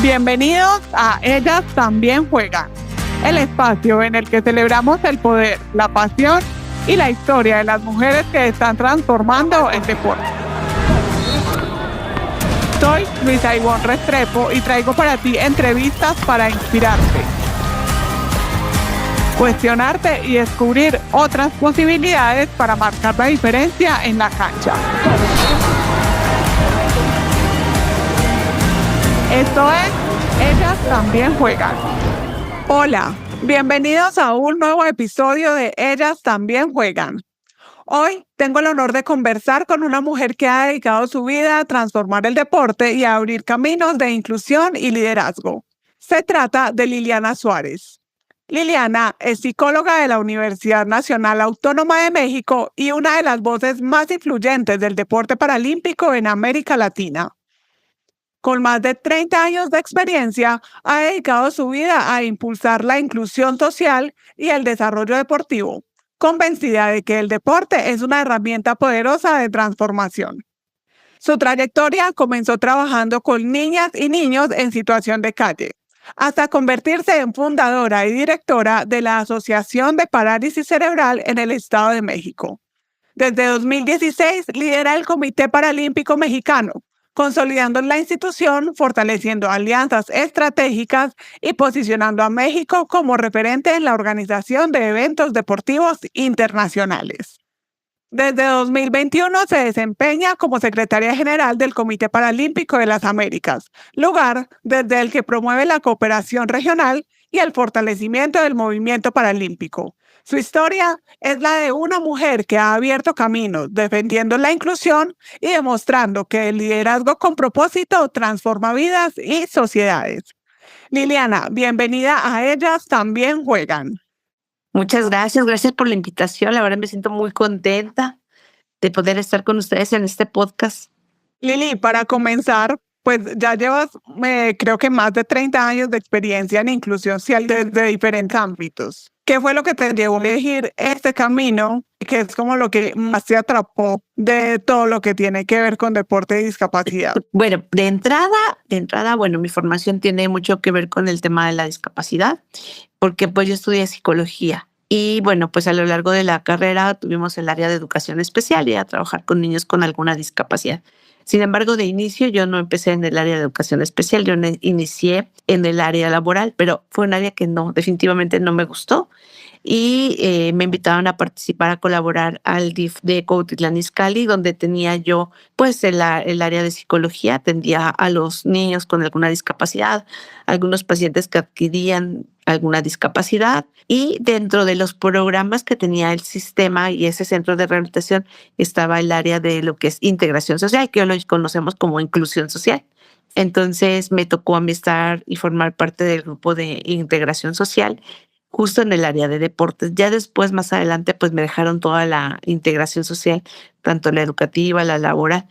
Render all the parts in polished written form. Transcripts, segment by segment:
Bienvenidos a Ellas También Juegan, el espacio en el que celebramos el poder, la pasión y la historia de las mujeres que están transformando el deporte. Soy Luisa Ivonne Restrepo y traigo para ti entrevistas para inspirarte, cuestionarte y descubrir otras posibilidades para marcar la diferencia en la cancha. Esto es Ellas También Juegan. Hola, bienvenidos a un nuevo episodio de Ellas También Juegan. Hoy tengo el honor de conversar con una mujer que ha dedicado su vida a transformar el deporte y a abrir caminos de inclusión y liderazgo. Se trata de Liliana Suárez. Liliana es psicóloga de la Universidad Nacional Autónoma de México y una de las voces más influyentes del deporte paralímpico en América Latina. Con más de 30 años de experiencia, ha dedicado su vida a impulsar la inclusión social y el desarrollo deportivo, convencida de que el deporte es una herramienta poderosa de transformación. Su trayectoria comenzó trabajando con niñas y niños en situación de calle, hasta convertirse en fundadora y directora de la Asociación de Parálisis Cerebral en el Estado de México. Desde 2016 lidera el Comité Paralímpico Mexicano, consolidando la institución, fortaleciendo alianzas estratégicas y posicionando a México como referente en la organización de eventos deportivos internacionales. Desde 2021 se desempeña como secretaria general del Comité Paralímpico de las Américas, lugar desde el que promueve la cooperación regional y el fortalecimiento del movimiento paralímpico. Su historia es la de una mujer que ha abierto caminos, defendiendo la inclusión y demostrando que el liderazgo con propósito transforma vidas y sociedades. Liliana, bienvenida a Ellas También Juegan. Muchas gracias por la invitación. La verdad me siento muy contenta de poder estar con ustedes en este podcast. Lili, para comenzar, pues ya llevas, creo que más de 30 años de experiencia en inclusión social desde diferentes ámbitos. ¿Qué fue lo que te llevó a elegir este camino, que es como lo que más te atrapó de todo lo que tiene que ver con deporte y discapacidad? Bueno, de entrada, mi formación tiene mucho que ver con el tema de la discapacidad, porque pues yo estudié psicología. Y bueno, pues a lo largo de la carrera tuvimos el área de educación especial y a trabajar con niños con alguna discapacidad. Sin embargo, de inicio yo no empecé en el área de educación especial, yo inicié en el área laboral, pero fue un área que definitivamente no me gustó. Y me invitaron a participar, a colaborar al DIF de Cuautitlán Izcalli, donde tenía yo pues el área de psicología, atendía a los niños con alguna discapacidad, algunos pacientes que adquirían alguna discapacidad, y dentro de los programas que tenía el sistema y ese centro de rehabilitación estaba el área de lo que es integración social, que hoy lo conocemos como inclusión social. Entonces me tocó a mí estar y formar parte del grupo de integración social justo en el área de deportes. Ya después, más adelante, pues me dejaron toda la integración social, tanto la educativa, la laboral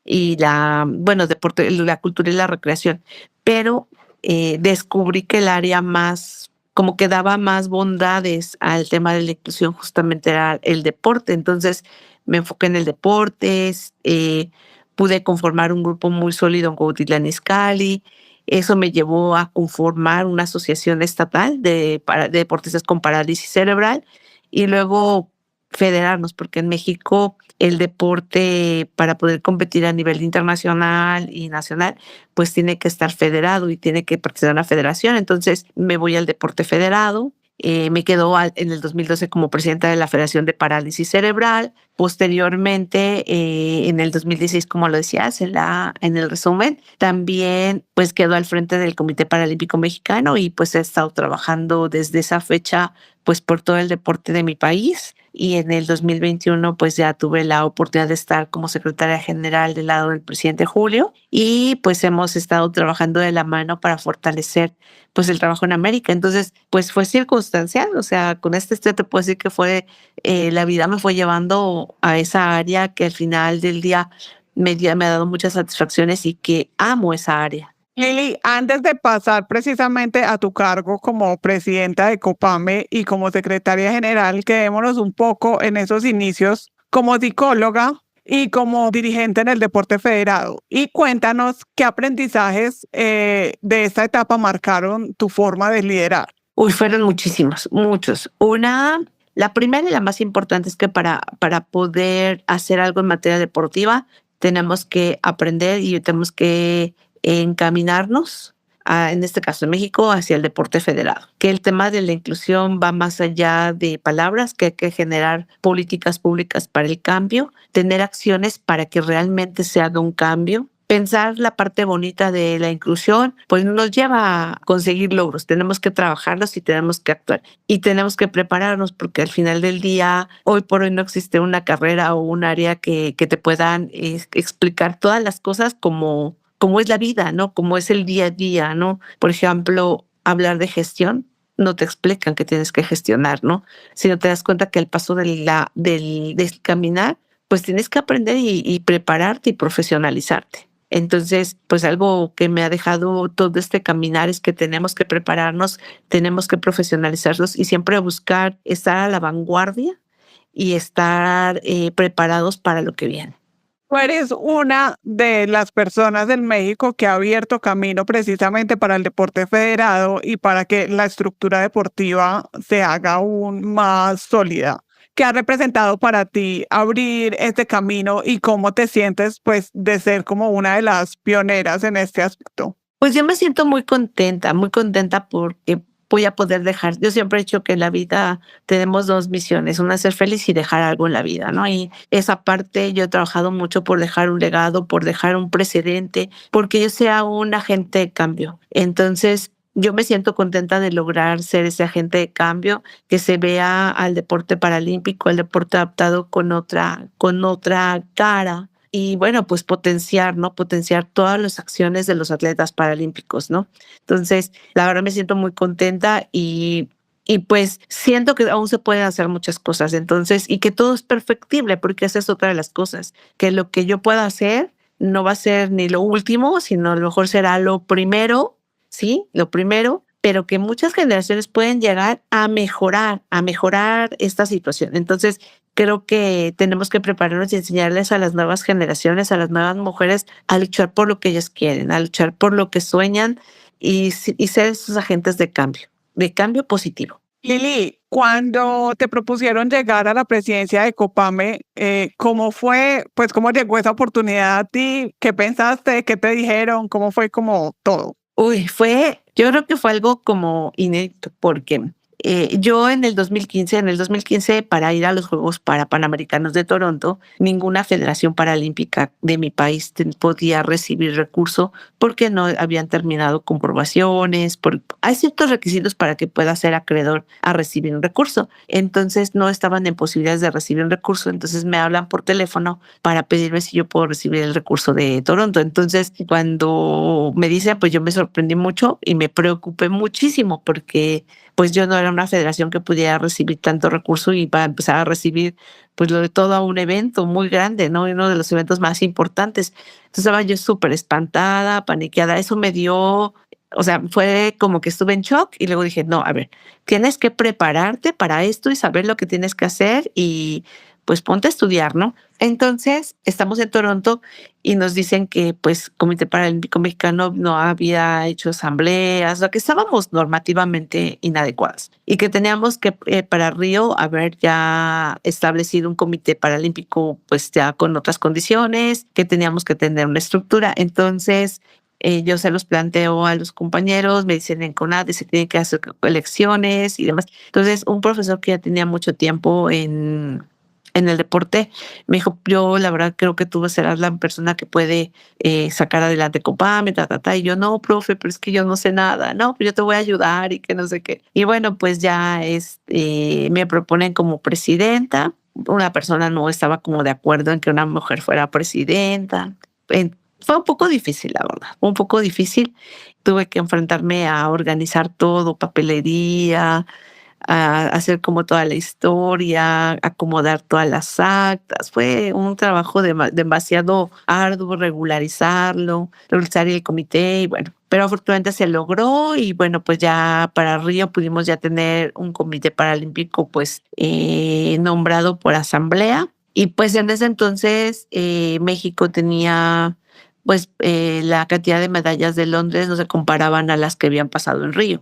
y deporte, la cultura y la recreación. Pero descubrí que el área más, como que daba más bondades al tema de la inclusión, justamente era el deporte. Entonces me enfoqué en el deporte, pude conformar un grupo muy sólido en Cuautitlán Izcalli. Eso me llevó a conformar una asociación estatal de deportistas con parálisis cerebral y luego federarnos, porque en México el deporte, para poder competir a nivel internacional y nacional, pues tiene que estar federado y tiene que participar en una federación. Entonces me voy al deporte federado. Me quedó en el 2012 como presidenta de la Federación de Parálisis Cerebral. Posteriormente, en el 2016, como lo decías en el resumen, también pues quedó al frente del Comité Paralímpico Mexicano y pues he estado trabajando desde esa fecha pues por todo el deporte de mi país. Y en el 2021 pues ya tuve la oportunidad de estar como secretaria general del lado del presidente Julio y pues hemos estado trabajando de la mano para fortalecer pues el trabajo en América. Entonces pues fue circunstancial, o sea, con este te puedo decir que fue, la vida me fue llevando a esa área que al final del día me ha dado muchas satisfacciones y que amo esa área. Lili, antes de pasar precisamente a tu cargo como presidenta de Copame y como secretaria general, quedémonos un poco en esos inicios como psicóloga. y como dirigente en el deporte federado. Y cuéntanos qué aprendizajes de esta etapa marcaron tu forma de liderar. Uy, fueron muchísimos, muchos. La primera y la más importante es que para poder hacer algo en materia deportiva, tenemos que aprender y tenemos que encaminarnos, en este caso en México, hacia el deporte federado. Que el tema de la inclusión va más allá de palabras, que hay que generar políticas públicas para el cambio, tener acciones para que realmente se haga un cambio. Pensar la parte bonita de la inclusión, pues nos lleva a conseguir logros. Tenemos que trabajarlos y tenemos que actuar. Y tenemos que prepararnos porque al final del día, hoy por hoy no existe una carrera o un área que te puedan explicar todas las cosas como es la vida, ¿no? Como es el día a día, ¿no? Por ejemplo, hablar de gestión, no te explican que tienes que gestionar, ¿no? Si no te das cuenta que al paso del caminar, pues tienes que aprender y prepararte y profesionalizarte. Entonces, pues algo que me ha dejado todo este caminar es que tenemos que prepararnos, tenemos que profesionalizarnos y siempre buscar estar a la vanguardia y estar preparados para lo que viene. Tú eres una de las personas en México que ha abierto camino precisamente para el deporte federado y para que la estructura deportiva se haga aún más sólida. ¿Qué ha representado para ti abrir este camino y cómo te sientes, pues, de ser como una de las pioneras en este aspecto? Pues yo me siento muy contenta porque voy a poder dejar. Yo siempre he dicho que en la vida tenemos dos misiones, una es ser feliz y dejar algo en la vida, ¿no? Y esa parte yo he trabajado mucho por dejar un legado, por dejar un precedente, porque yo sea un agente de cambio. Entonces, yo me siento contenta de lograr ser ese agente de cambio, que se vea al deporte paralímpico, al deporte adaptado con otra cara. Y bueno, pues potenciar, ¿no? Potenciar todas las acciones de los atletas paralímpicos, ¿no? Entonces, la verdad me siento muy contenta y pues siento que aún se pueden hacer muchas cosas. Entonces, y que todo es perfectible, porque esa es otra de las cosas, que lo que yo pueda hacer no va a ser ni lo último, sino a lo mejor será lo primero, ¿sí? Lo primero, pero que muchas generaciones pueden llegar a mejorar esta situación. Entonces, creo que tenemos que prepararnos y enseñarles a las nuevas generaciones, a las nuevas mujeres, a luchar por lo que ellas quieren, a luchar por lo que sueñan y ser esos agentes de cambio positivo. Lili, cuando te propusieron llegar a la presidencia de Copame, ¿cómo fue, pues cómo llegó esa oportunidad a ti? ¿Qué pensaste? ¿Qué te dijeron? ¿Cómo fue como todo? Uy, yo creo que fue algo como inédito, porque yo en el 2015, para ir a los Juegos para Panamericanos de Toronto, ninguna federación paralímpica de mi país podía recibir recurso porque no habían terminado comprobaciones. Hay ciertos requisitos para que pueda ser acreedor a recibir un recurso. Entonces no estaban en posibilidades de recibir un recurso. Entonces me hablan por teléfono para pedirme si yo puedo recibir el recurso de Toronto. Entonces cuando me dicen, pues yo me sorprendí mucho y me preocupé muchísimo porque pues yo no era una federación que pudiera recibir tanto recurso y para empezar a recibir pues lo de todo un evento muy grande, ¿no? Uno de los eventos más importantes. Entonces estaba yo súper espantada, paniqueada. Eso me dio, o sea, fue como que estuve en shock y luego dije, no, a ver, tienes que prepararte para esto y saber lo que tienes que hacer y pues ponte a estudiar, ¿no? Entonces estamos en Toronto y nos dicen que pues Comité Paralímpico Mexicano no había hecho asambleas, o sea, que estábamos normativamente inadecuadas y que teníamos que para Río haber ya establecido un comité paralímpico pues ya con otras condiciones, que teníamos que tener una estructura. Entonces yo se los planteo a los compañeros, me dicen en CONADE se tienen que hacer elecciones y demás. Entonces un profesor que ya tenía mucho tiempo en el deporte, me dijo, yo la verdad creo que tú serás la persona que puede sacar adelante Copame, y yo, no, profe, pero es que yo no sé nada, no, pues yo te voy a ayudar y que no sé qué. Y bueno, pues ya me proponen como presidenta, una persona no estaba como de acuerdo en que una mujer fuera presidenta. Fue un poco difícil, la verdad, un poco difícil. Tuve que enfrentarme a organizar todo, papelería, a hacer como toda la historia, acomodar todas las actas. Fue un trabajo demasiado arduo, regularizar el comité y bueno, pero afortunadamente se logró y bueno, pues ya para Río pudimos ya tener un comité paralímpico pues nombrado por asamblea. Y pues en ese entonces México tenía pues la cantidad de medallas de Londres no se comparaban a las que habían pasado en Río.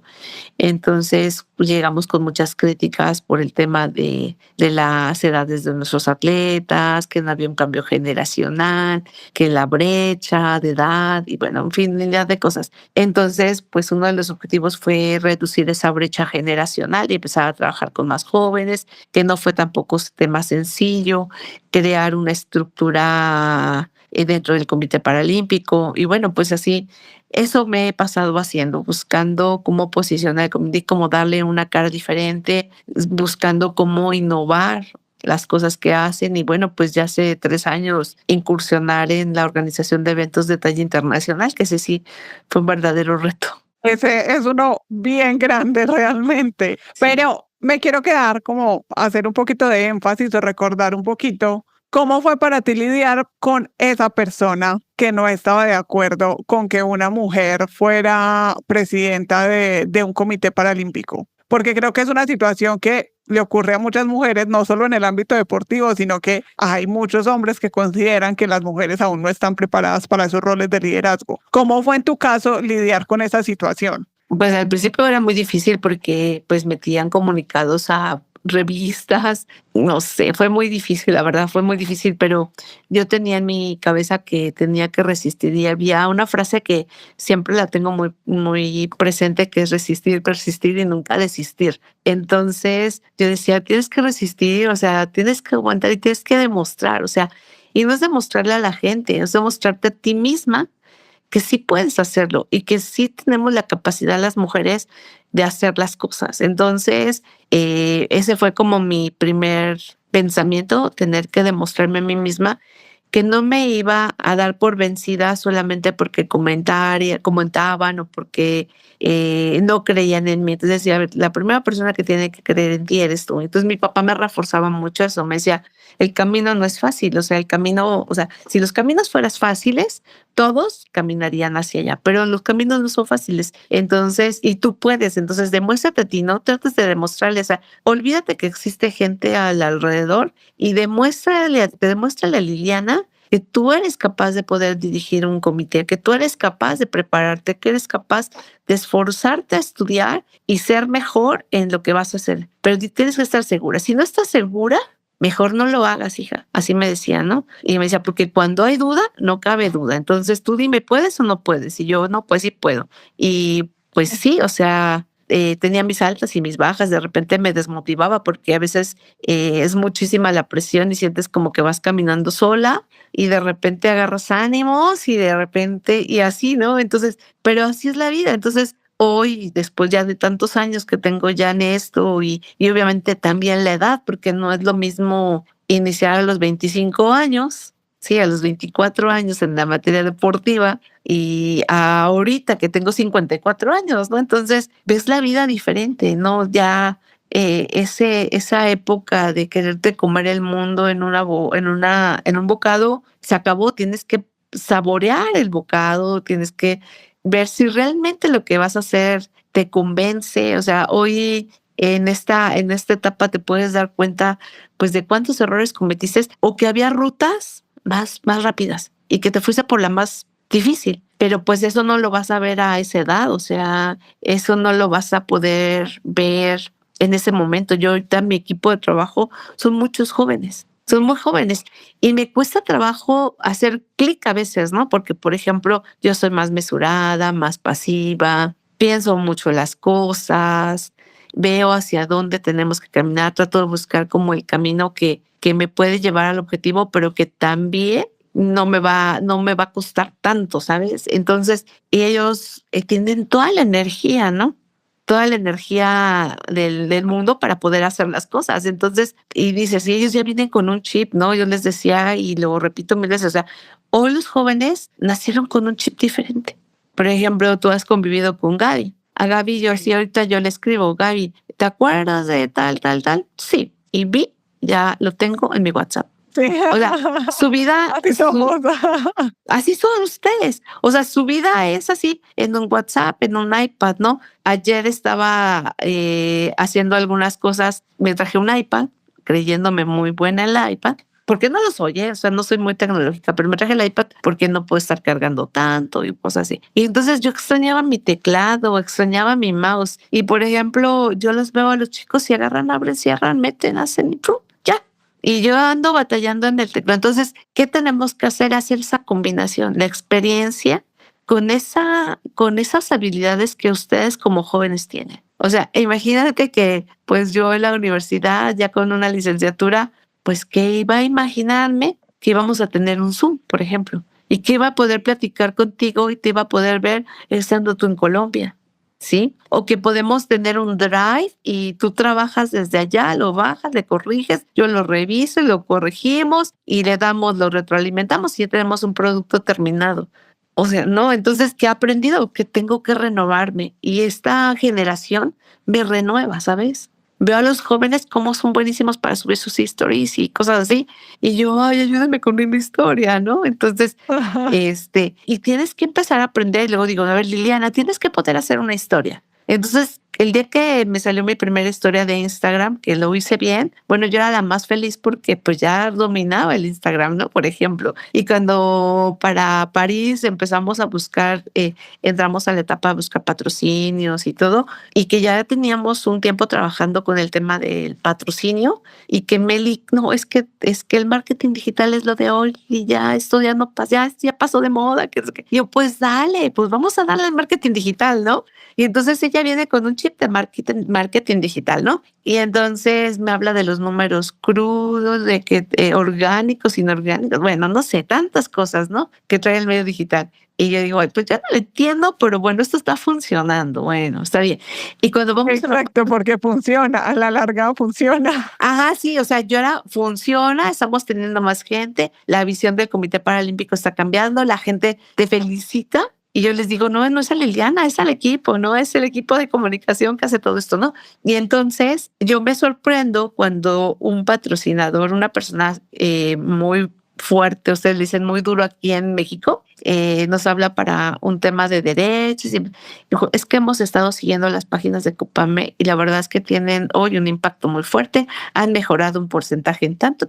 Entonces, pues, llegamos con muchas críticas por el tema de las edades de nuestros atletas, que no había un cambio generacional, que la brecha de edad y bueno, en fin, infinidad de cosas. Entonces, pues uno de los objetivos fue reducir esa brecha generacional y empezar a trabajar con más jóvenes, que no fue tampoco tema sencillo, crear una estructura dentro del Comité Paralímpico y bueno, pues así eso me he pasado haciendo, buscando cómo posicionar el comité, cómo darle una cara diferente, buscando cómo innovar las cosas que hacen y bueno, pues ya hace 3 años incursionar en la organización de eventos de talla internacional, que ese sí fue un verdadero reto. Ese es uno bien grande realmente, Sí. pero me quiero quedar como hacer un poquito de énfasis o recordar un poquito cómo fue para ti lidiar con esa persona que no estaba de acuerdo con que una mujer fuera presidenta de un comité paralímpico, porque creo que es una situación que le ocurre a muchas mujeres, no solo en el ámbito deportivo, sino que hay muchos hombres que consideran que las mujeres aún no están preparadas para esos roles de liderazgo. ¿Cómo fue en tu caso lidiar con esa situación? Pues al principio era muy difícil porque pues metían comunicados a revistas, no sé, fue muy difícil, la verdad fue muy difícil, pero yo tenía en mi cabeza que tenía que resistir y había una frase que siempre la tengo muy, muy presente, que es resistir, persistir y nunca desistir. Entonces yo decía, tienes que resistir, o sea, tienes que aguantar y tienes que demostrar, o sea, y no es demostrarle a la gente, es demostrarte a ti misma que sí puedes hacerlo y que sí tenemos la capacidad las mujeres de hacer las cosas. Entonces, ese fue como mi primer pensamiento, tener que demostrarme a mí misma que no me iba a dar por vencida solamente porque comentaban o porque no creían en mí. Entonces decía, a ver, la primera persona que tiene que creer en ti eres tú. Entonces mi papá me reforzaba mucho eso, me decía, el camino no es fácil, o sea, el camino, o sea, si los caminos fueran fáciles, todos caminarían hacia allá, pero los caminos no son fáciles. Entonces, y tú puedes, entonces demuéstrate a ti, no trates de demostrarle, o sea, olvídate que existe gente al alrededor y demuéstrale a Liliana que tú eres capaz de poder dirigir un comité, que tú eres capaz de prepararte, que eres capaz de esforzarte a estudiar y ser mejor en lo que vas a hacer. Pero tienes que estar segura. Si no estás segura, mejor no lo hagas, hija. Así me decía, ¿no? Y me decía, porque cuando hay duda, no cabe duda. Entonces tú dime, ¿puedes o no puedes? Y yo, no, pues sí puedo. Y pues sí, o sea, tenía mis altas y mis bajas, de repente me desmotivaba porque a veces es muchísima la presión y sientes como que vas caminando sola y de repente agarras ánimos y de repente, y así, ¿no? Entonces, pero así es la vida. Entonces, hoy, después ya de tantos años que tengo ya en esto y obviamente también la edad, porque no es lo mismo iniciar a los 25 años, sí, a los 24 años en la materia deportiva y ahorita que tengo 54 años, ¿no? Entonces ves la vida diferente, ¿no? Ya esa época de quererte comer el mundo en un bocado se acabó, tienes que saborear el bocado, tienes que ver si realmente lo que vas a hacer te convence, o sea, hoy en esta etapa te puedes dar cuenta pues de cuántos errores cometiste o que había rutas más rápidas y que te fuiste por la más difícil, pero pues eso no lo vas a ver a esa edad, o sea, eso no lo vas a poder ver en ese momento. Yo ahorita mi equipo de trabajo son muchos jóvenes, son muy jóvenes y me cuesta trabajo hacer clic a veces, ¿no? Porque, por ejemplo, yo soy más mesurada, más pasiva, pienso mucho las cosas, veo hacia dónde tenemos que caminar, trato de buscar como el camino que me puede llevar al objetivo, pero que también no me va a costar tanto, ¿sabes? Entonces, ellos tienen toda la energía, ¿no? Toda la energía del mundo para poder hacer las cosas. Entonces, y dices, si ellos ya vienen con un chip, ¿no? Yo les decía y lo repito mil veces, o sea, hoy los jóvenes nacieron con un chip diferente. Por ejemplo, tú has convivido con Gaby. A Gaby, yo sí, ahorita yo le escribo, Gaby, ¿te acuerdas de tal, tal, tal? Sí. Y vi, ya lo tengo en mi WhatsApp. Sí, O sea, su vida, así somos. así son ustedes. O sea, su vida es así, en un WhatsApp, en un iPad, ¿no? Ayer estaba haciendo algunas cosas, me traje un iPad, creyéndome muy buena en el iPad, porque no los oye, o sea, no soy muy tecnológica, pero me traje el iPad porque no puedo estar cargando tanto y cosas así. Y entonces yo extrañaba mi teclado, extrañaba mi mouse. Y por ejemplo, yo los veo a los chicos y agarran, abren, cierran, meten, hacen y ¡pum! Ya. Y yo ando batallando en el teclado. Entonces, ¿qué tenemos que hacer? Hacer esa combinación, la experiencia con esas habilidades que ustedes como jóvenes tienen. O sea, imagínate que pues yo en la universidad, ya con una licenciatura, pues que iba a imaginarme que íbamos a tener un Zoom, por ejemplo, y que iba a poder platicar contigo y te iba a poder ver estando tú en Colombia, ¿sí? O que podemos tener un Drive y tú trabajas desde allá, lo bajas, le corriges, yo lo reviso y lo corregimos y le damos, lo retroalimentamos y ya tenemos un producto terminado. O sea, no, entonces, ¿qué he aprendido? Que tengo que renovarme y esta generación me renueva, ¿sabes? Veo a los jóvenes cómo son buenísimos para subir sus stories y cosas así. Y yo, ay, ayúdame con una historia, ¿no? Entonces, y tienes que empezar a aprender. Y luego digo, a ver, Liliana, tienes que poder hacer una historia. Entonces, el día que me salió mi primera historia de Instagram, que lo hice bien, bueno, yo era la más feliz porque pues ya dominaba el Instagram, ¿no? Por ejemplo. Y cuando para París empezamos a buscar, entramos a la etapa de buscar patrocinios y todo, y que ya teníamos un tiempo trabajando con el tema del patrocinio y que Meli, no, es que el marketing digital es lo de hoy y ya esto ya no pasa, ya pasó de moda. Y yo, pues dale, pues vamos a darle al marketing digital, ¿no? Y entonces ella viene con un chip de marketing digital, ¿no? Y entonces me habla de los números crudos, de que orgánicos, inorgánicos, bueno, no sé, tantas cosas, ¿no? Que trae el medio digital. Y yo digo, ay, pues ya no lo entiendo, pero bueno, esto está funcionando, bueno, está bien. Y cuando vamos Exacto, porque funciona, a la larga funciona. Ajá, sí, o sea, yo ahora funciona, estamos teniendo más gente, la visión del Comité Paralímpico está cambiando, la gente te felicita y yo les digo, no, no es a Liliana, es al equipo, no es el equipo de comunicación que hace todo esto, ¿no? Y entonces yo me sorprendo cuando un patrocinador, una persona muy fuerte, ustedes le dicen muy duro aquí en México, nos habla para un tema de derechos. Y dijo, es que hemos estado siguiendo las páginas de Copame y la verdad es que tienen hoy un impacto muy fuerte, han mejorado un porcentaje en tanto,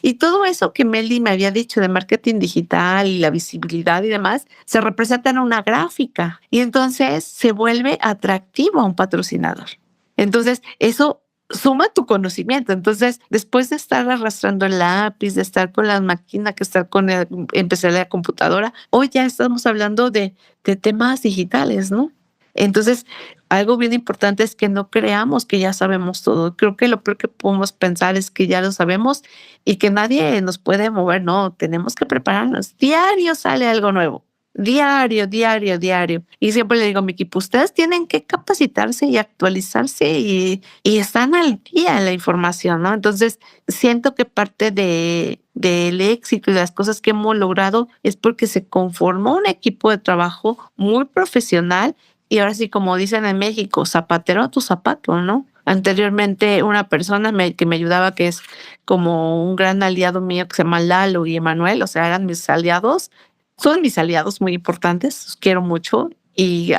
Y todo eso que Meli me había dicho de marketing digital y la visibilidad y demás, se representa en una gráfica y entonces se vuelve atractivo a un patrocinador. Entonces, eso suma tu conocimiento. Entonces, después de estar arrastrando el lápiz, de estar con la máquina, que estar con empezar la computadora, hoy ya estamos hablando de temas digitales, ¿no? Entonces, algo bien importante es que no creamos que ya sabemos todo. Creo que lo peor que podemos pensar es que ya lo sabemos y que nadie nos puede mover. No, tenemos que prepararnos. Diario sale algo nuevo. Diario, diario, diario. Y siempre le digo a mi equipo, ustedes tienen que capacitarse y actualizarse y están al día en la información, ¿no? Entonces, siento que parte del éxito y las cosas que hemos logrado es porque se conformó un equipo de trabajo muy profesional y ahora sí, como dicen en México, zapatero a tu zapato, ¿no? Anteriormente una persona que me ayudaba, que es como un gran aliado mío que se llama Lalo y Emanuel, o sea, eran mis aliados, son mis aliados muy importantes, los quiero mucho y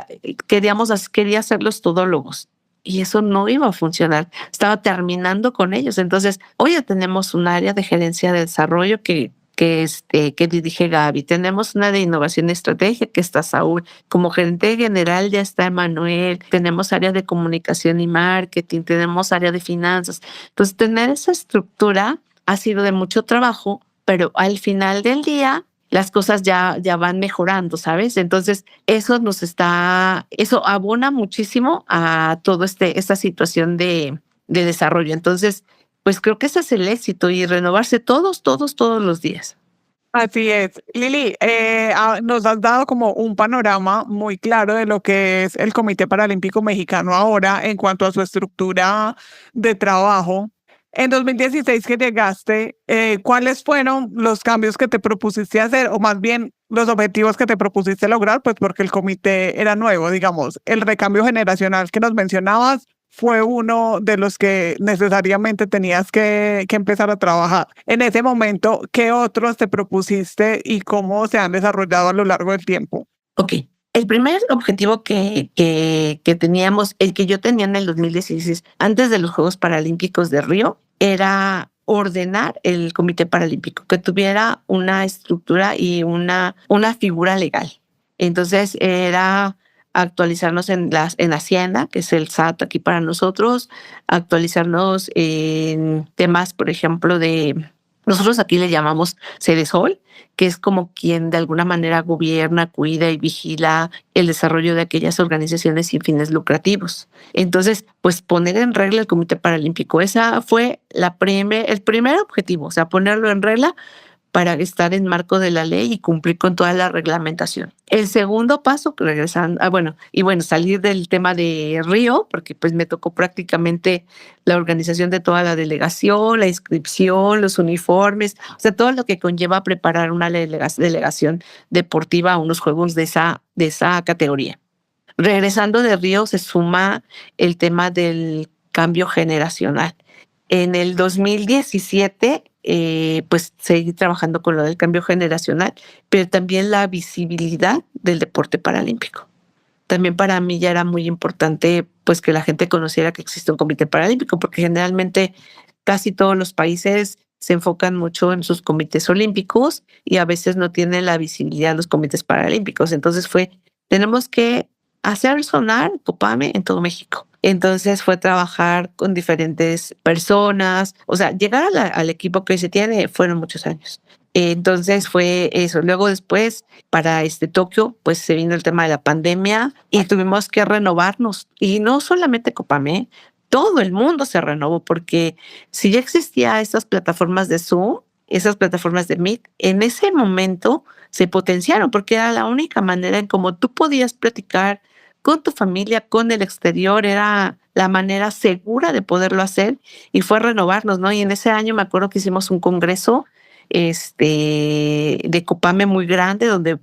quería hacerlos todólogos y eso no iba a funcionar. Estaba terminando con ellos. Entonces, hoy ya tenemos un área de gerencia de desarrollo que dirige Gaby. Tenemos una de innovación y estrategia que está Saúl. Como gerente general ya está Emanuel. Tenemos área de comunicación y marketing. Tenemos área de finanzas. Entonces, tener esa estructura ha sido de mucho trabajo, pero al final del día las cosas ya van mejorando, ¿sabes? Entonces, eso abona muchísimo a todo esta situación de desarrollo. Entonces, pues creo que ese es el éxito y renovarse todos los días. Así es. Lili, nos has dado como un panorama muy claro de lo que es el Comité Paralímpico Mexicano ahora en cuanto a su estructura de trabajo. En 2016 que llegaste, ¿cuáles fueron los cambios que te propusiste hacer o más bien los objetivos que te propusiste lograr? Pues porque el comité era nuevo, digamos. El recambio generacional que nos mencionabas fue uno de los que necesariamente tenías que empezar a trabajar. En ese momento, ¿qué otros te propusiste y cómo se han desarrollado a lo largo del tiempo? Ok. El primer objetivo que teníamos, el que yo tenía en el 2016, antes de los Juegos Paralímpicos de Río, era ordenar el Comité Paralímpico, que tuviera una estructura y una figura legal. Entonces era actualizarnos en Hacienda, que es el SAT aquí para nosotros, actualizarnos en temas, por ejemplo, nosotros aquí le llamamos Cedesol, que es como quien de alguna manera gobierna, cuida y vigila el desarrollo de aquellas organizaciones sin fines lucrativos. Entonces, pues poner en regla el Comité Paralímpico, esa fue el primer objetivo, o sea, ponerlo en regla para estar en marco de la ley y cumplir con toda la reglamentación. El segundo paso, regresando, salir del tema de Río, porque pues me tocó prácticamente la organización de toda la delegación, la inscripción, los uniformes, o sea, todo lo que conlleva preparar una delegación deportiva a unos juegos de esa categoría. Regresando de Río se suma el tema del cambio generacional. En el 2017, pues seguí trabajando con lo del cambio generacional, pero también la visibilidad del deporte paralímpico. También para mí ya era muy importante pues que la gente conociera que existe un comité paralímpico, porque generalmente casi todos los países se enfocan mucho en sus comités olímpicos y a veces no tienen la visibilidad de los comités paralímpicos. Entonces tenemos que hacer sonar Copame en todo México. Entonces fue trabajar con diferentes personas, o sea, llegar al equipo que se tiene fueron muchos años. Entonces fue eso. Luego después, para Tokio, pues se vino el tema de la pandemia y tuvimos que renovarnos. Y no solamente Copame, todo el mundo se renovó, porque si ya existían estas plataformas de Zoom, esas plataformas de Meet, en ese momento se potenciaron, porque era la única manera en cómo tú podías platicar con tu familia, con el exterior, era la manera segura de poderlo hacer y fue renovarnos, ¿no? Y en ese año me acuerdo que hicimos un congreso de Copame muy grande, donde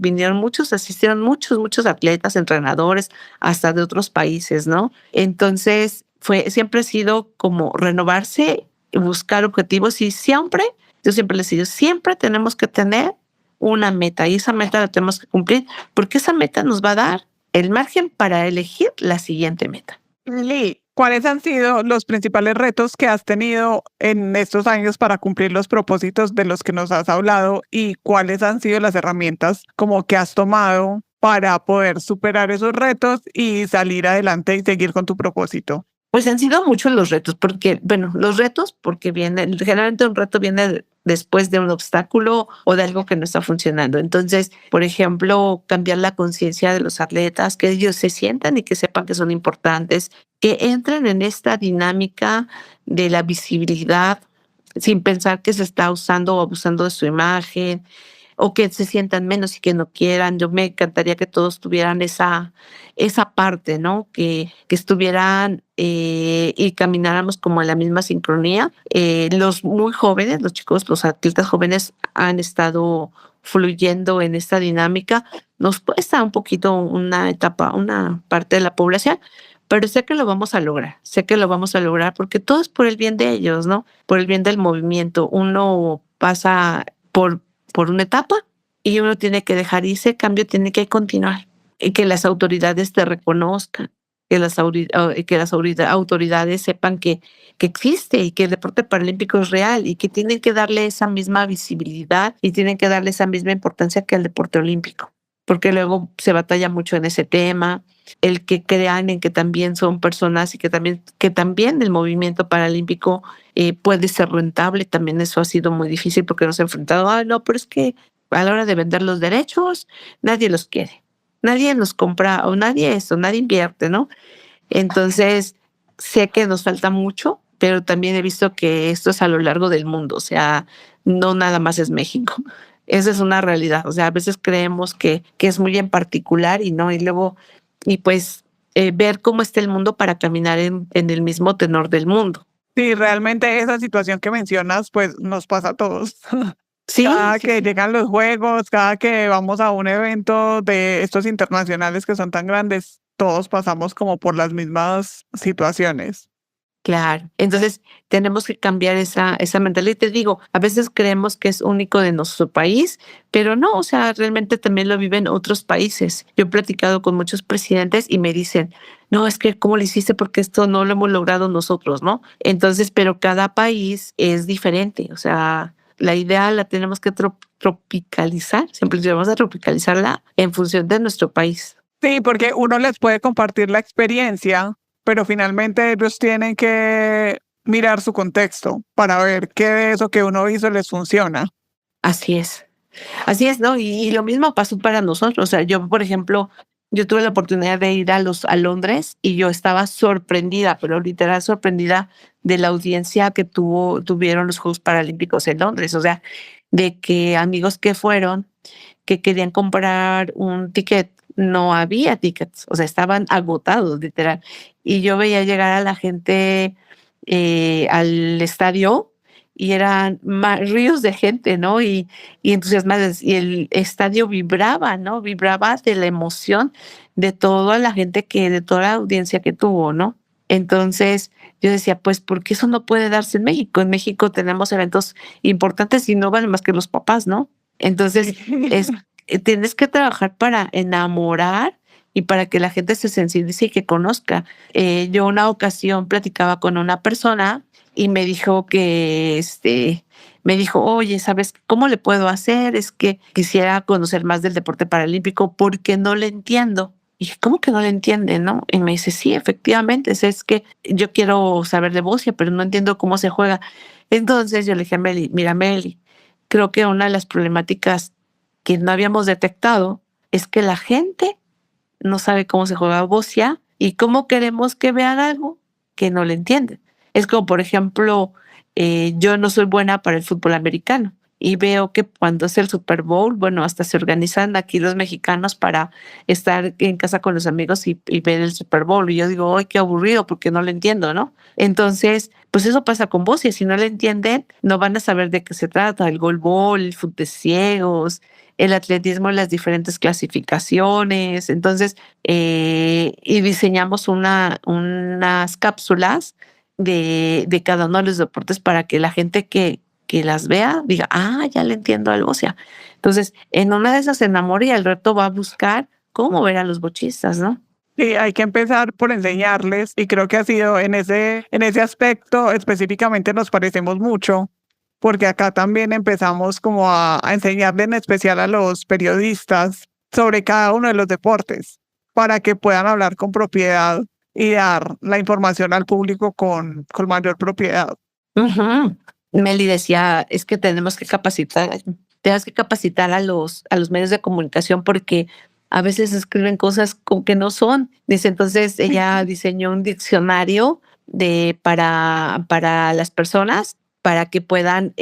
asistieron muchos atletas, entrenadores, hasta de otros países, ¿no? Entonces, siempre ha sido como renovarse, buscar objetivos y yo siempre les digo, siempre tenemos que tener una meta y esa meta la tenemos que cumplir porque esa meta nos va a dar el margen para elegir la siguiente meta. Lee, ¿cuáles han sido los principales retos que has tenido en estos años para cumplir los propósitos de los que nos has hablado y cuáles han sido las herramientas como que has tomado para poder superar esos retos y salir adelante y seguir con tu propósito? Pues han sido muchos los retos, porque generalmente un reto viene después de un obstáculo o de algo que no está funcionando. Entonces, por ejemplo, cambiar la conciencia de los atletas, que ellos se sientan y que sepan que son importantes, que entren en esta dinámica de la visibilidad sin pensar que se está usando o abusando de su imagen, o que se sientan menos y que no quieran. Yo me encantaría que todos tuvieran esa parte, ¿no? Que estuvieran y camináramos como en la misma sincronía. Los muy jóvenes, los chicos, los atletas jóvenes han estado fluyendo en esta dinámica. Nos cuesta un poquito una parte de la población, pero sé que lo vamos a lograr porque todo es por el bien de ellos, ¿no? Por el bien del movimiento. Uno pasa por una etapa y uno tiene que dejar y ese cambio tiene que continuar y que las autoridades te reconozcan, que las autoridades sepan que existe y que el deporte paralímpico es real y que tienen que darle esa misma visibilidad y tienen que darle esa misma importancia que al deporte olímpico, porque luego se batalla mucho en ese tema, el que crean en que también son personas y que también el movimiento paralímpico puede ser rentable. También eso ha sido muy difícil porque nos hemos enfrentado, no, pero es que a la hora de vender los derechos, nadie los quiere, nadie los compra o nadie invierte, ¿no? Entonces, sé que nos falta mucho, pero también he visto que esto es a lo largo del mundo, o sea, no nada más es México. Esa es una realidad, o sea, a veces creemos que es muy en particular y no, y luego, ver cómo está el mundo para caminar en el mismo tenor del mundo. Sí, realmente esa situación que mencionas, pues nos pasa a todos. Sí, Cada sí, que sí. llegan los juegos, cada que vamos a un evento de estos internacionales que son tan grandes, todos pasamos como por las mismas situaciones. Claro. Entonces, tenemos que cambiar esa mentalidad. Y te digo, a veces creemos que es único de nuestro país, pero no, o sea, realmente también lo viven otros países. Yo he platicado con muchos presidentes y me dicen, no, es que ¿cómo lo hiciste? Porque esto no lo hemos logrado nosotros, ¿no? Entonces, pero cada país es diferente. O sea, la idea la tenemos que tropicalizar, siempre vamos a tropicalizarla en función de nuestro país. Sí, porque uno les puede compartir la experiencia, pero finalmente ellos tienen que mirar su contexto para ver qué de eso que uno hizo les funciona. Así es. Así es, ¿no? Y lo mismo pasó para nosotros. O sea, yo, por ejemplo, yo tuve la oportunidad de ir a Londres y yo estaba sorprendida, pero literal sorprendida de la audiencia que tuvieron los Juegos Paralímpicos en Londres. O sea, de que amigos que fueron, que querían comprar un ticket, no había tickets, o sea, estaban agotados, literal. Y yo veía llegar a la gente al estadio y eran ríos de gente, ¿no? Y entusiasmadas, y el estadio vibraba, ¿no? Vibraba de la emoción de toda la gente de toda la audiencia que tuvo, ¿no? Entonces yo decía, pues, ¿por qué eso no puede darse en México? En México tenemos eventos importantes y no valen más que los papás, ¿no? Entonces, tienes que trabajar para enamorar y para que la gente se sensibilice y que conozca. Yo una ocasión platicaba con una persona y me dijo me dijo, oye, ¿sabes cómo le puedo hacer? Es que quisiera conocer más del deporte paralímpico porque no le entiendo. Y dije, ¿cómo que no le entiende, no? Y me dice, sí, efectivamente, es que yo quiero saber de boxeo, pero no entiendo cómo se juega. Entonces yo le dije a Meli, mira, Meli, creo que una de las problemáticas que no habíamos detectado es que la gente no sabe cómo se juega boxeo y cómo queremos que vean algo que no le entienden. Es como, por ejemplo, yo no soy buena para el fútbol americano y veo que cuando es el Super Bowl, bueno, hasta se organizan aquí los mexicanos para estar en casa con los amigos y ver el Super Bowl. Y yo digo, ¡ay, qué aburrido! Porque no lo entiendo, ¿no? Entonces, pues eso pasa con vos y si no le entienden, no van a saber de qué se trata, el golbol, el fútbol de ciegos, el atletismo en las diferentes clasificaciones. Entonces, y diseñamos unas cápsulas de cada uno de los deportes para que la gente que las vea diga, ah, ya le entiendo algo. O sea, entonces, en una de esas se enamora y el reto va a buscar cómo ver a los bochistas, ¿no? Sí, hay que empezar por enseñarles y creo que ha sido en ese aspecto específicamente nos parecemos mucho, porque acá también empezamos como a enseñarle en especial a los periodistas sobre cada uno de los deportes para que puedan hablar con propiedad y dar la información al público con mayor propiedad. Ujú. Meli decía, es que tenemos que capacitar a los medios de comunicación porque a veces escriben cosas con que no son. Dice, entonces ella diseñó un diccionario para las personas, para que puedan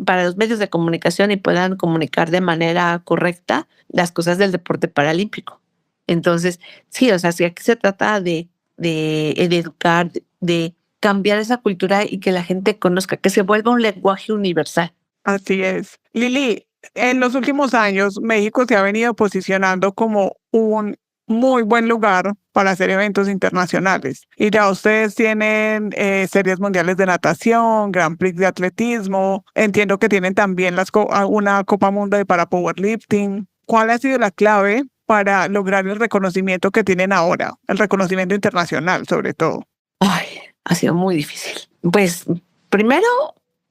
para los medios de comunicación y puedan comunicar de manera correcta las cosas del deporte paralímpico. Entonces, sí, o sea, sí, aquí se trata de educar, de cambiar esa cultura y que la gente conozca, que se vuelva un lenguaje universal. Así es. Lili, en los últimos años México se ha venido posicionando como un muy buen lugar para hacer eventos internacionales. Y ya ustedes tienen series mundiales de natación, Grand Prix de atletismo, entiendo que tienen también una Copa Mundo para powerlifting. ¿Cuál ha sido la clave para lograr el reconocimiento que tienen ahora? El reconocimiento internacional, sobre todo. Ay, ha sido muy difícil. Pues primero,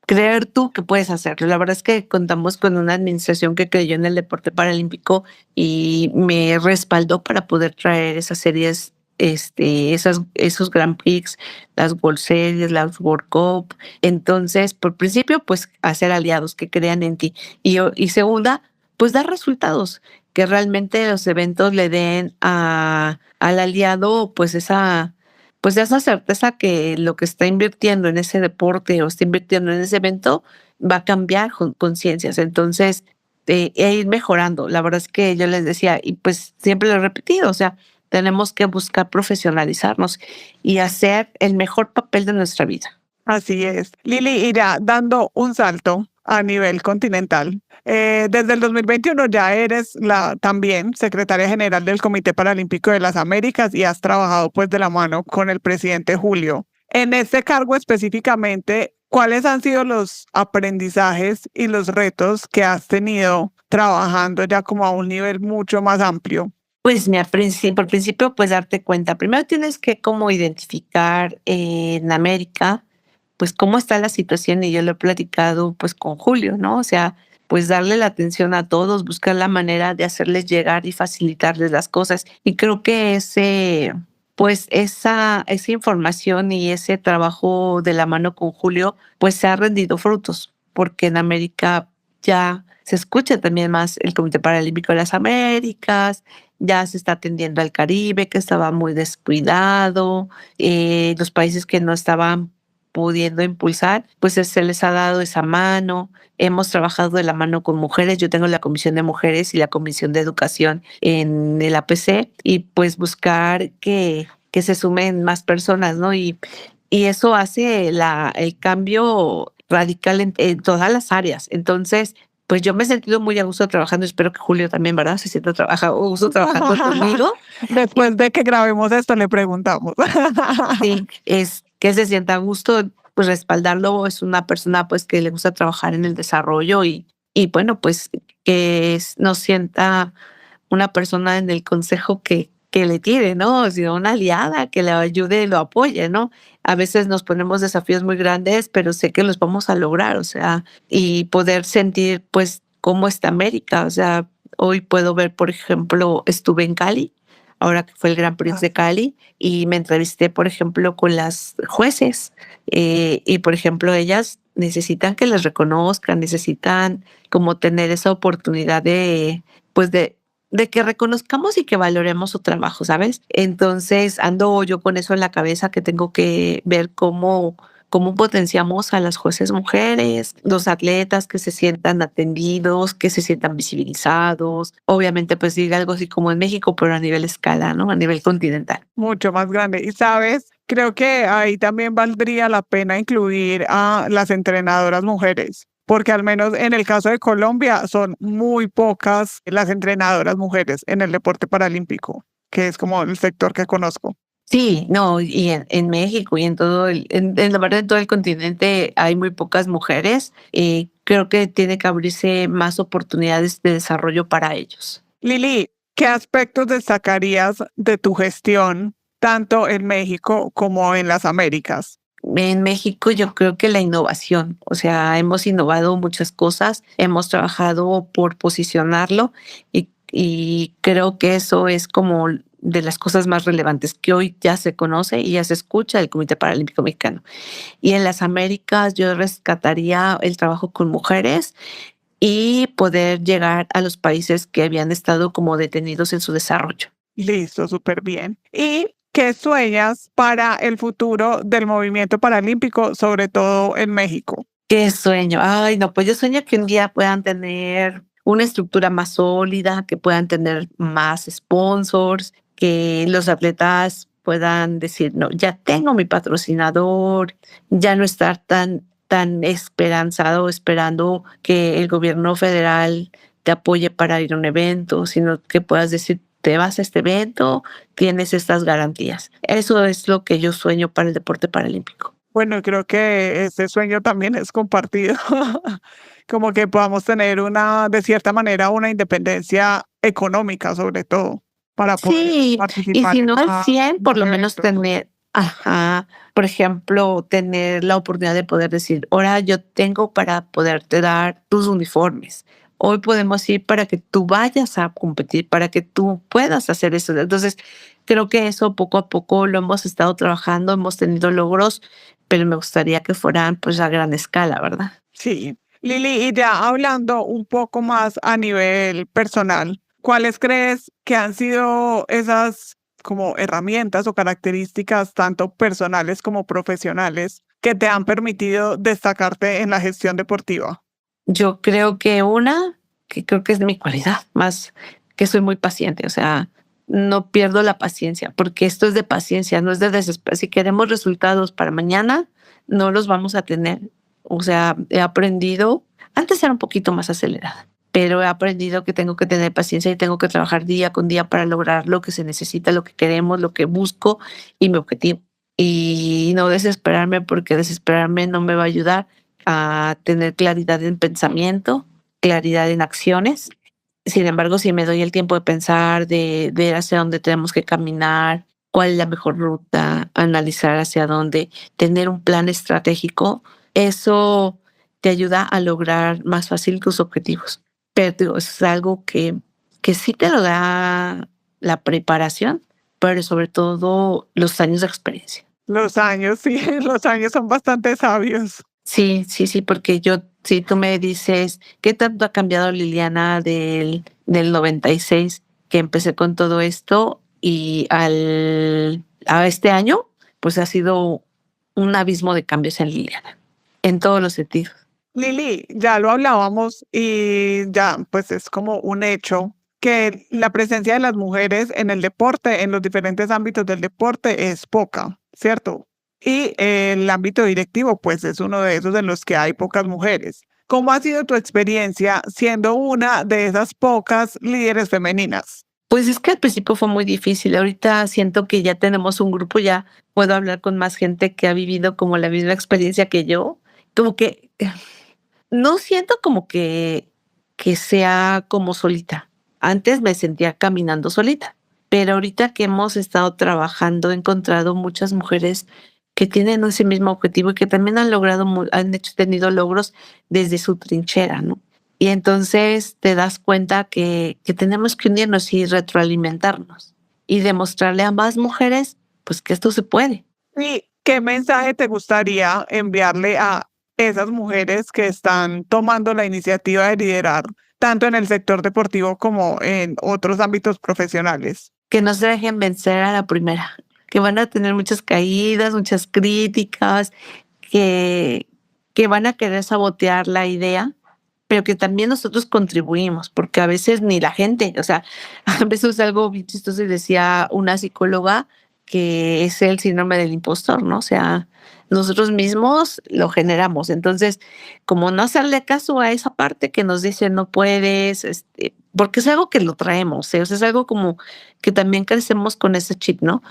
creer tú que puedes hacerlo. La verdad es que contamos con una administración que creyó en el deporte paralímpico y me respaldó para poder traer esas series, esos Grand Prix, las World Series, las World Cup. Entonces, por principio, pues hacer aliados que crean en ti. Y segunda, pues dar resultados, que realmente los eventos le den al aliado pues esa certeza que lo que está invirtiendo en ese deporte o está invirtiendo en ese evento va a cambiar conciencias. Entonces, ir mejorando. La verdad es que yo les decía, y pues siempre lo he repetido, o sea, tenemos que buscar profesionalizarnos y hacer el mejor papel de nuestra vida. Así es. Lili, irá dando un salto a nivel continental. Desde el 2021 ya eres también secretaria general del Comité Paralímpico de las Américas y has trabajado pues de la mano con el presidente Julio En este cargo específicamente, ¿cuáles han sido los aprendizajes y los retos que has tenido trabajando ya como a un nivel mucho más amplio? Pues mira, por principio, pues darte cuenta. Primero tienes que como identificar en América, pues cómo está la situación y yo lo he platicado pues con Julio, ¿no? O sea, pues darle la atención a todos, buscar la manera de hacerles llegar y facilitarles las cosas. Y creo que pues esa información y ese trabajo de la mano con Julio, pues se ha rendido frutos, porque en América ya se escucha también más el Comité Paralímpico de las Américas, ya se está atendiendo al Caribe, que estaba muy descuidado, los países que no estaban pudiendo impulsar, pues se les ha dado esa mano. Hemos trabajado de la mano con mujeres. Yo tengo la Comisión de Mujeres y la Comisión de Educación en el APC y pues buscar que se sumen más personas, ¿no? Y eso hace el cambio radical en todas las áreas. Entonces, pues yo me he sentido muy a gusto trabajando, espero que Julio también, ¿verdad? Se sienta a gusto trabajando conmigo. Después de que grabemos esto, le preguntamos. Sí, es que se sienta a gusto, pues respaldarlo, es una persona pues que le gusta trabajar en el desarrollo y bueno, pues que nos sienta una persona en el consejo que le tire, ¿no? O sea, una aliada que le ayude y lo apoye, ¿no? A veces nos ponemos desafíos muy grandes, pero sé que los vamos a lograr, o sea, y poder sentir pues cómo está América, o sea, hoy puedo ver, por ejemplo, estuve en Cali, ahora que fue el Gran Prix de Cali, y me entrevisté, por ejemplo, con las jueces, y por ejemplo, ellas necesitan que les reconozcan, necesitan como tener esa oportunidad pues de que reconozcamos y que valoremos su trabajo, ¿sabes? Entonces ando yo con eso en la cabeza que tengo que ver cómo potenciamos a las jueces mujeres, los atletas que se sientan atendidos, que se sientan visibilizados. Obviamente, pues diga algo así como en México, pero a nivel escala, ¿no? A nivel continental. Mucho más grande. Y sabes, creo que ahí también valdría la pena incluir a las entrenadoras mujeres, porque al menos en el caso de Colombia son muy pocas las entrenadoras mujeres en el deporte paralímpico, que es como el sector que conozco. Sí, no, y en México y en en la verdad en todo el continente hay muy pocas mujeres y creo que tiene que abrirse más oportunidades de desarrollo para ellos. Lili, ¿qué aspectos destacarías de tu gestión, tanto en México como en las Américas? En México yo creo que la innovación, o sea, hemos innovado muchas cosas, hemos trabajado por posicionarlo y creo que eso es como de las cosas más relevantes que hoy ya se conoce y ya se escucha del Comité Paralímpico Mexicano. Y en las Américas yo rescataría el trabajo con mujeres y poder llegar a los países que habían estado como detenidos en su desarrollo. Listo, súper bien. ¿Y qué sueñas para el futuro del movimiento paralímpico, sobre todo en México? Qué sueño. Ay, no, pues yo sueño que un día puedan tener una estructura más sólida, que puedan tener más sponsors, que los atletas puedan decir, no, ya tengo mi patrocinador, ya no estar tan esperanzado, esperando que el gobierno federal te apoye para ir a un evento, sino que puedas decir, te vas a este evento, tienes estas garantías. Eso es lo que yo sueño para el deporte paralímpico. Bueno, creo que ese sueño también es compartido, como que podamos tener de cierta manera, una independencia económica, sobre todo, para poder Sí, y participar si en no al más 100 por lo menos eventos. tener, ajá, por ejemplo, tener la oportunidad de poder decir, ahora yo tengo para poderte dar tus uniformes. Hoy podemos ir para que tú vayas a competir, para que tú puedas hacer eso. Entonces, creo que eso poco a poco lo hemos estado trabajando, hemos tenido logros, pero me gustaría que fueran pues a gran escala, ¿verdad? Sí. Lili, y ya hablando un poco más a nivel personal, ¿cuáles crees que han sido esas como herramientas o características, tanto personales como profesionales, que te han permitido destacarte en la gestión deportiva? Yo creo que que creo que es mi cualidad, más que soy muy paciente, o sea, no pierdo la paciencia, porque esto es de paciencia, no es de desesperación. Si queremos resultados para mañana, no los vamos a tener. O sea, he aprendido, antes era un poquito más acelerada, pero he aprendido que tengo que tener paciencia y tengo que trabajar día con día para lograr lo que se necesita, lo que queremos, lo que busco y mi objetivo. y no desesperarme, porque desesperarme no me va a ayudar a tener claridad en pensamiento, claridad en acciones. Sin embargo, si me doy el tiempo de pensar, de ver hacia dónde tenemos que caminar, cuál es la mejor ruta, analizar hacia dónde, tener un plan estratégico, eso te ayuda a lograr más fácil tus objetivos. Pero te digo, es algo que sí te lo da la preparación, pero sobre todo los años de experiencia. Los años, sí, los años son bastante sabios. Sí, sí, sí, porque yo, si tú me dices, ¿qué tanto ha cambiado Liliana del 96 que empecé con todo esto y a este año? Pues ha sido un abismo de cambios en Liliana, en todos los sentidos. Lili, ya lo hablábamos y ya, pues es como un hecho que la presencia de las mujeres en el deporte, en los diferentes ámbitos del deporte, es poca, ¿cierto? Y el ámbito directivo, pues es uno de esos en los que hay pocas mujeres. ¿Cómo ha sido tu experiencia siendo una de esas pocas líderes femeninas? Pues es que al principio fue muy difícil. Ahorita siento que ya tenemos un grupo, ya puedo hablar con más gente que ha vivido como la misma experiencia que yo. Como que no siento como que sea como solita. Antes me sentía caminando solita, pero ahorita que hemos estado trabajando, he encontrado muchas mujeres que tienen ese mismo objetivo y que también han logrado, tenido logros desde su trinchera, ¿no? Y entonces te das cuenta que tenemos que unirnos y retroalimentarnos y demostrarle a más mujeres, pues que esto se puede. ¿Y qué mensaje te gustaría enviarle a esas mujeres que están tomando la iniciativa de liderar, tanto en el sector deportivo como en otros ámbitos profesionales? Que no se dejen vencer a la primera, que van a tener muchas caídas, muchas críticas, que, que van a querer sabotear la idea, pero que también nosotros contribuimos, porque a veces ni la gente, o sea, a veces es algo bien chistoso y decía una psicóloga que es el síndrome del impostor, ¿no? O sea, nosotros mismos lo generamos. Entonces, como no hacerle caso a esa parte que nos dice no puedes, porque es algo que lo traemos, ¿eh? O sea, es algo como que también crecemos con ese chip, ¿no?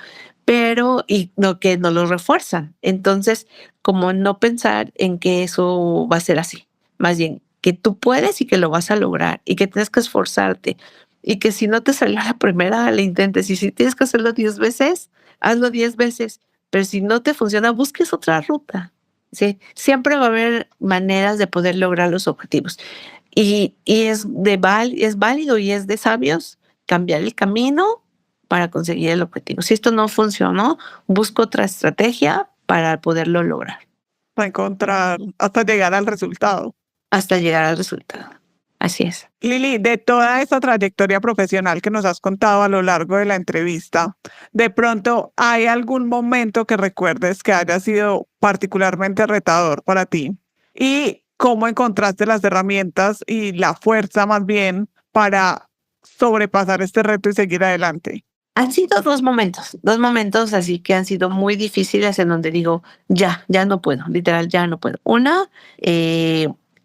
Pero, y no, que nos lo refuerzan. Entonces, como no pensar en que eso va a ser así, más bien que tú puedes y que lo vas a lograr y que tienes que esforzarte y que si no te salió a la primera, le intentes y si tienes que hacerlo 10 veces, hazlo 10 veces, pero si no te funciona, busques otra ruta. ¿Sí? Siempre va a haber maneras de poder lograr los objetivos y es válido y es de sabios cambiar el camino para conseguir el objetivo. Si esto no funcionó, busco otra estrategia para poderlo lograr Para encontrar hasta llegar al resultado. hasta llegar al resultado. Así es. Lili, de toda esta trayectoria profesional que nos has contado a lo largo de la entrevista, ¿de pronto hay algún momento que recuerdes que haya sido particularmente retador para ti? ¿Y cómo encontraste las herramientas y la fuerza más bien para sobrepasar este reto y seguir adelante? Han sido dos momentos así que han sido muy difíciles en donde digo, ya no puedo, literal, ya no puedo. Una,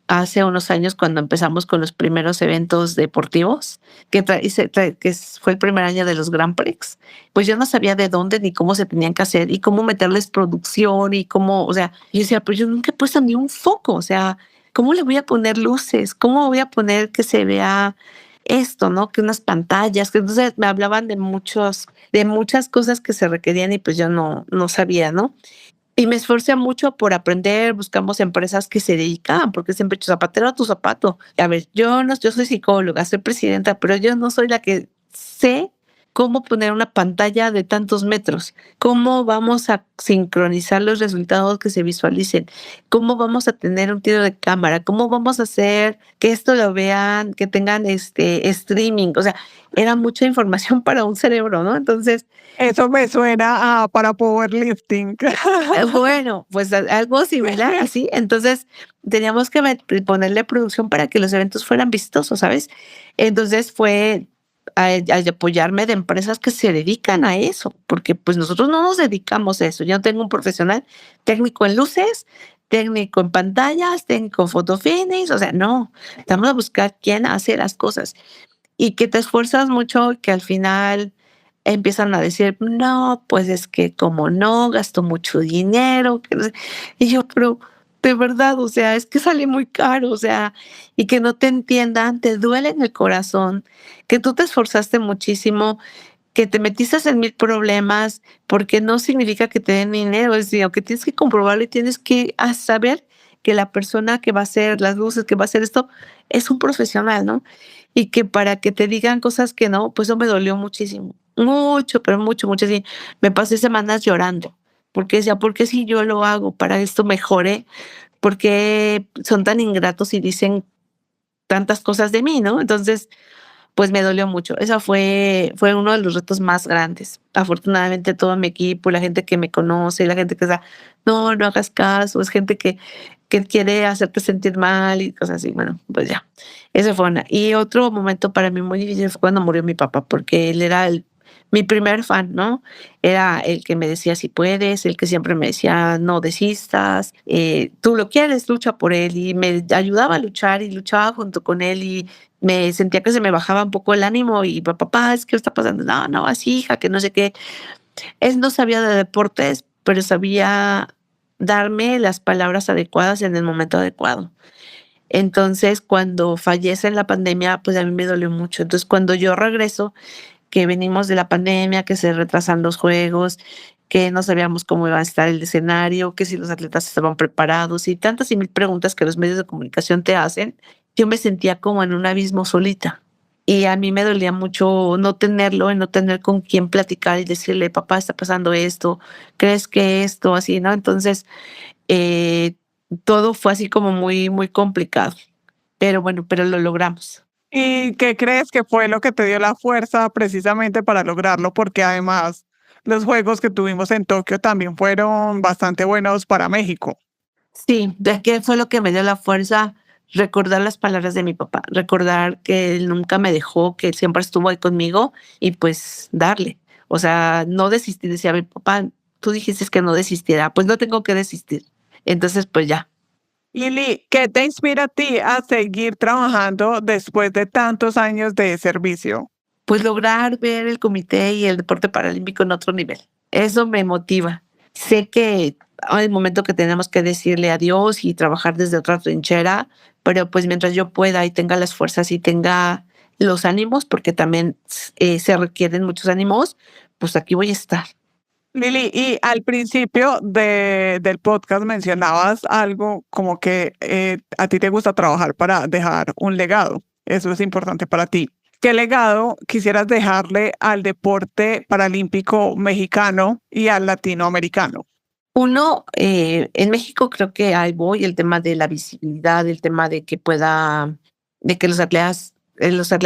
hace unos años cuando empezamos con los primeros eventos deportivos, fue el primer año de los Grand Prix, pues yo no sabía de dónde ni cómo se tenían que hacer y cómo meterles producción y cómo, o sea, yo decía, pero yo nunca he puesto ni un foco, o sea, ¿cómo le voy a poner luces? ¿Cómo voy a poner que se vea esto, ¿no? Que unas pantallas, que entonces me hablaban de muchas cosas que se requerían y pues yo no sabía, ¿no? Y me esforcé mucho por aprender, buscamos empresas que se dedicaban, porque siempre he dicho, zapatero a tu zapato. A ver, yo soy psicóloga, soy presidenta, pero yo no soy la que sé cómo poner una pantalla de tantos metros, cómo vamos a sincronizar los resultados que se visualicen, cómo vamos a tener un tiro de cámara, cómo vamos a hacer que esto lo vean, que tengan streaming, o sea, era mucha información para un cerebro, ¿no? Entonces, Eso me suena a para powerlifting. bueno, pues algo similar así. Entonces, teníamos que ponerle producción para que los eventos fueran vistosos, ¿sabes? Entonces fue a apoyarme de empresas que se dedican a eso, porque pues nosotros no nos dedicamos a eso. Yo no tengo un profesional técnico en luces, técnico en pantallas, técnico en photo finish, o sea, no, vamos a buscar quién hace las cosas y que te esfuerzas mucho, que al final empiezan a decir, no, pues es que como no, gastó mucho dinero, que no sé. Y yo, pero de verdad, o sea, es que sale muy caro, o sea, y que no te entiendan, te duele en el corazón, que tú te esforzaste muchísimo, que te metiste en mil problemas, porque no significa que te den dinero, es decir, aunque tienes que comprobarlo y tienes que saber que la persona que va a hacer las luces, que va a hacer esto, es un profesional, ¿no? Y que para que te digan cosas que no, pues eso me dolió muchísimo, mucho, pero mucho, mucho, sí. Me pasé semanas llorando, porque decía, ¿por qué si yo lo hago para esto mejore? ¿Por qué son tan ingratos y dicen tantas cosas de mí, no? Entonces, pues me dolió mucho. Esa fue uno de los retos más grandes. Afortunadamente, todo mi equipo, la gente que me conoce, la gente que está, no, no hagas caso, es gente que quiere hacerte sentir mal y cosas así. Bueno, pues ya, eso fue una. Y otro momento para mí muy difícil fue cuando murió mi papá, porque él era mi primer fan, ¿no? Era el que me decía si puedes, el que siempre me decía no desistas, tú lo quieres, lucha por él y me ayudaba a luchar y luchaba junto con él y me sentía que se me bajaba un poco el ánimo y papá, es que está pasando, no, no, así hija, que no sé qué. Él no sabía de deportes, pero sabía darme las palabras adecuadas en el momento adecuado. Entonces, cuando fallece en la pandemia, pues a mí me dolió mucho. Entonces, cuando yo regreso, que venimos de la pandemia, que se retrasan los juegos, que no sabíamos cómo iba a estar el escenario, que si los atletas estaban preparados y tantas y mil preguntas que los medios de comunicación te hacen, yo me sentía como en un abismo solita. Y a mí me dolía mucho no tenerlo, y no tener con quién platicar y decirle, papá, está pasando esto, ¿crees que esto? Así, ¿no? Entonces, eh, todo fue así como muy, muy complicado. Pero bueno, pero lo logramos. ¿Y qué crees que fue lo que te dio la fuerza precisamente para lograrlo? Porque además los juegos que tuvimos en Tokio también fueron bastante buenos para México. Sí, de qué fue lo que me dio la fuerza, recordar las palabras de mi papá, recordar que él nunca me dejó, que él siempre estuvo ahí conmigo y pues darle. O sea, no desistir, decía mi papá, tú dijiste que no desistiera, pues no tengo que desistir. Entonces, pues ya. Lili, ¿qué te inspira a ti a seguir trabajando después de tantos años de servicio? Pues lograr ver el comité y el deporte paralímpico en otro nivel. Eso me motiva. Sé que hay un momento que tenemos que decirle adiós y trabajar desde otra trinchera, pero pues mientras yo pueda y tenga las fuerzas y tenga los ánimos, porque también se requieren muchos ánimos, pues aquí voy a estar. Lili, y al principio del podcast mencionabas algo como que a ti te gusta trabajar para dejar un legado. Eso es importante para ti. ¿Qué legado quisieras dejarle al deporte paralímpico mexicano y al latinoamericano? Uno, en México creo que ahí voy, el tema de la visibilidad, el tema de que de que los atletas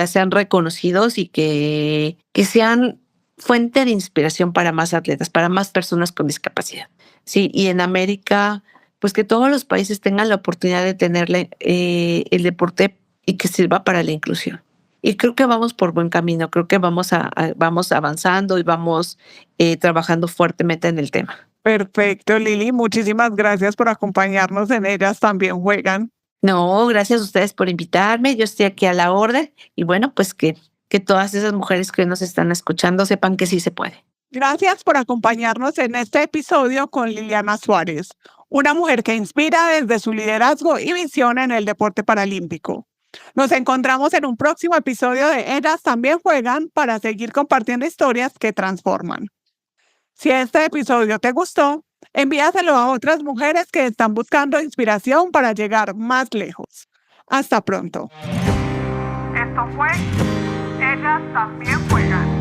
sean reconocidos y que sean fuente de inspiración para más atletas, para más personas con discapacidad. Sí, y en América, pues que todos los países tengan la oportunidad de tener el deporte y que sirva para la inclusión. Y creo que vamos por buen camino, creo que vamos avanzando y vamos trabajando fuertemente en el tema. Perfecto, Lili. Muchísimas gracias por acompañarnos en Ellas También Juegan. No, gracias a ustedes por invitarme. Yo estoy aquí a la orden y bueno, pues que todas esas mujeres que nos están escuchando sepan que sí se puede. Gracias por acompañarnos en este episodio con Liliana Suárez, una mujer que inspira desde su liderazgo y visión en el deporte paralímpico. Nos encontramos en un próximo episodio de Ellas También Juegan para seguir compartiendo historias que transforman. Si este episodio te gustó, envíaselo a otras mujeres que están buscando inspiración para llegar más lejos. Hasta pronto. Esto fue Ellas También Juegan.